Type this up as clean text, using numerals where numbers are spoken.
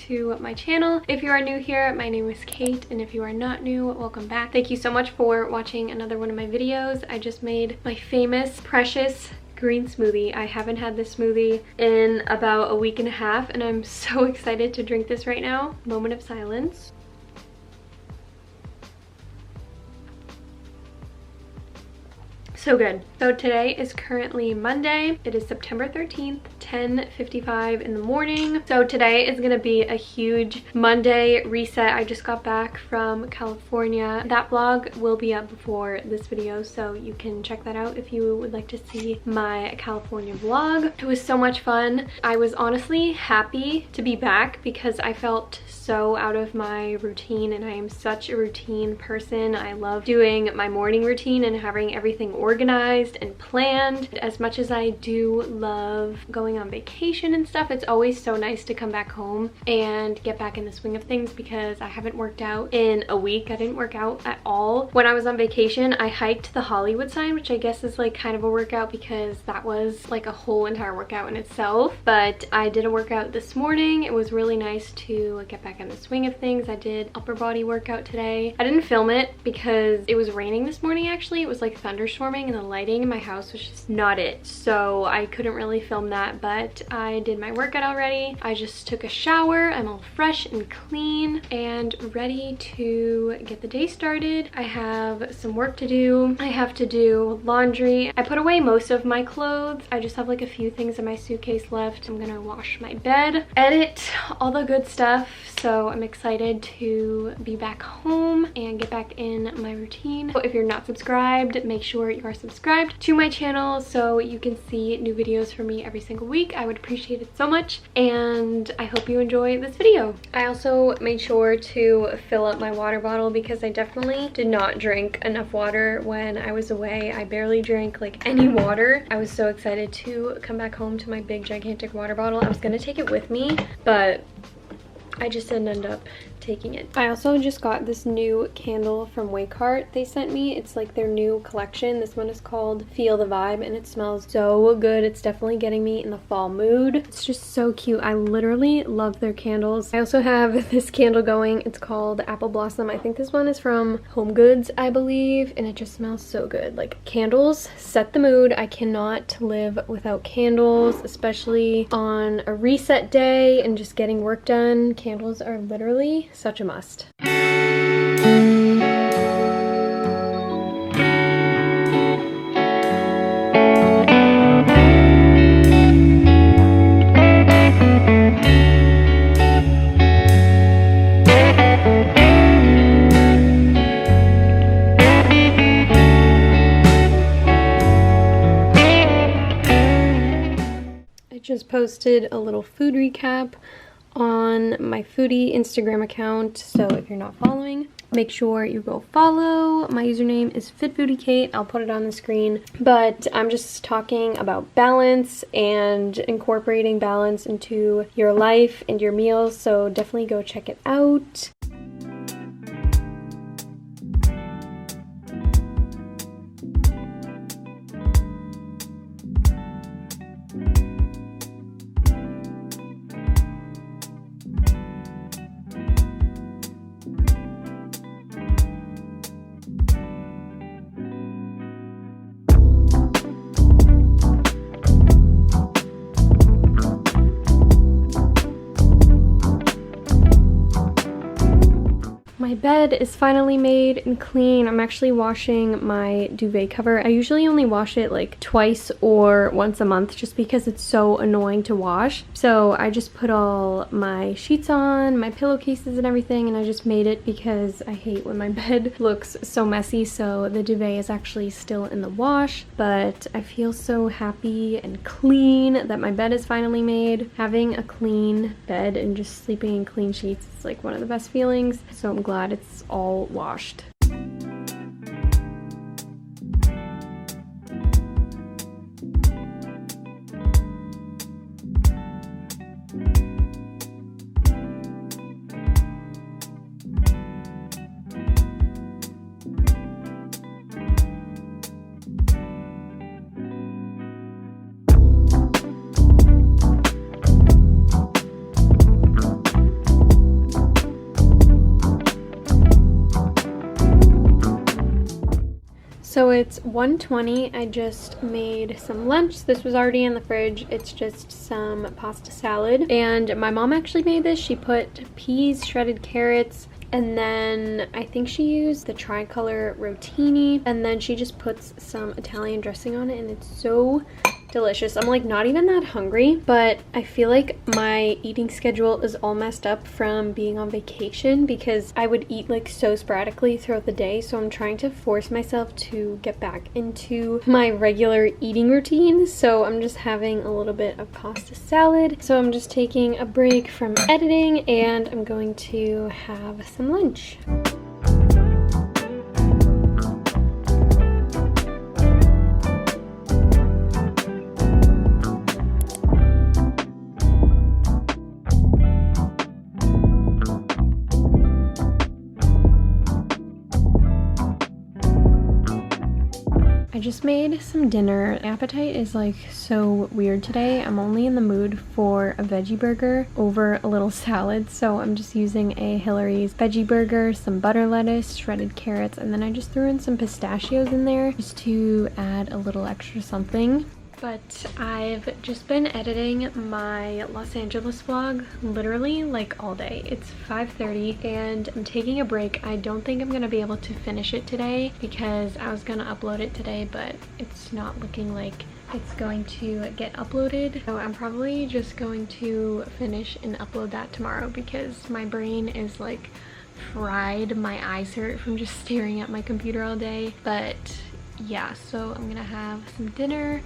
to my channel. If you are new here, my name is Kate, and if you are not new, welcome back. Thank you so much for watching another one of my videos. I just made my famous, precious green smoothie. I haven't had this smoothie in about a week and a half, and I'm so excited to drink this right now. Moment of silence. So good. So today is currently Monday. It is September 13th, 10:55 in the morning. So today is gonna be a huge Monday reset. I just got back from California. That vlog will be up before this video, so you can check that out if you would like to see my California vlog. It was so much fun. I was honestly happy to be back because I felt so out of my routine, and I am such a routine person. I love doing my morning routine and having everything organized and planned. As much as I do love going on vacation and stuff, it's always so nice to come back home and get back in the swing of things because I haven't worked out in a week. I didn't work out at all. When I was on vacation, I hiked the Hollywood sign, which I guess is like kind of a workout because that was like a whole entire workout in itself. But I did a workout this morning. It was really nice to get back in the swing of things. I did upper body workout today. I didn't film it because it was raining this morning actually. It was like thunderstorming and the lighting in my house was just not it. So I couldn't really film that, but I did my workout already. I just took a shower. I'm all fresh and clean and ready to get the day started. I have some work to do. I have to do laundry. I put away most of my clothes. I just have like a few things in my suitcase left. I'm gonna wash my bed, edit, all the good stuff. So I'm excited to be back home and get back in my routine. So if you're not subscribed, make sure you are subscribed to my channel so you can see new videos from me every single week. I would appreciate it so much, and I hope you enjoy this video. I also made sure to fill up my water bottle because I definitely did not drink enough water when I was away. I barely drank like any water. I was so excited to come back home to my big gigantic water bottle. I was gonna take it with me, but I just didn't end up taking it. I also just got this new candle from Waycart they sent me. It's like their new collection. This one is called Feel the Vibe, and it smells so good. It's definitely getting me in the fall mood. It's just so cute. I literally love their candles. I also have this candle going. It's called Apple Blossom. I think this one is from Home Goods, I believe, and it just smells so good. Like, candles set the mood. I cannot live without candles, especially on a reset day and just getting work done. Candles are literally such a must. I just posted a little food recap on my foodie Instagram account, so if you're not following, make sure you go follow. My username is FitFoodieKate. I'll put it on the screen. But I'm just talking about balance and incorporating balance into your life and your meals, so definitely go check it out. My bed is finally made and clean. I'm actually washing my duvet cover. I usually only wash it like twice or once a month just because it's so annoying to wash. So I just put all my sheets on, my pillowcases and everything, and I just made it because I hate when my bed looks so messy. So the duvet is actually still in the wash, but I feel so happy and clean that my bed is finally made. Having a clean bed and just sleeping in clean sheets is like one of the best feelings. So I'm glad it's all washed. it's 1:20. I just made some lunch. This was already in the fridge. It's just some pasta salad. And my mom actually made this. She put peas, shredded carrots, and then I think she used the tricolor rotini, and then she just puts some Italian dressing on it, and it's so delicious. I'm like not even that hungry, but I feel like my eating schedule is all messed up from being on vacation because I would eat like so sporadically throughout the day. So I'm trying to force myself to get back into my regular eating routine. So I'm just having a little bit of pasta salad. So I'm just taking a break from editing and I'm going to have some lunch. I just made some dinner. Appetite is like so weird today. I'm only in the mood for a veggie burger over a little salad, so I'm just using a Hillary's veggie burger, some butter lettuce, shredded carrots, and then I just threw in some pistachios in there just to add a little extra something. But I've just been editing my Los Angeles vlog literally like all day. It's 5:30 and I'm taking a break. I don't think I'm gonna be able to finish it today because I was gonna upload it today, but it's not looking like it's going to get uploaded. So I'm probably just going to finish and upload that tomorrow because my brain is like fried. My eyes hurt from just staring at my computer all day. But yeah, so I'm gonna have some dinner.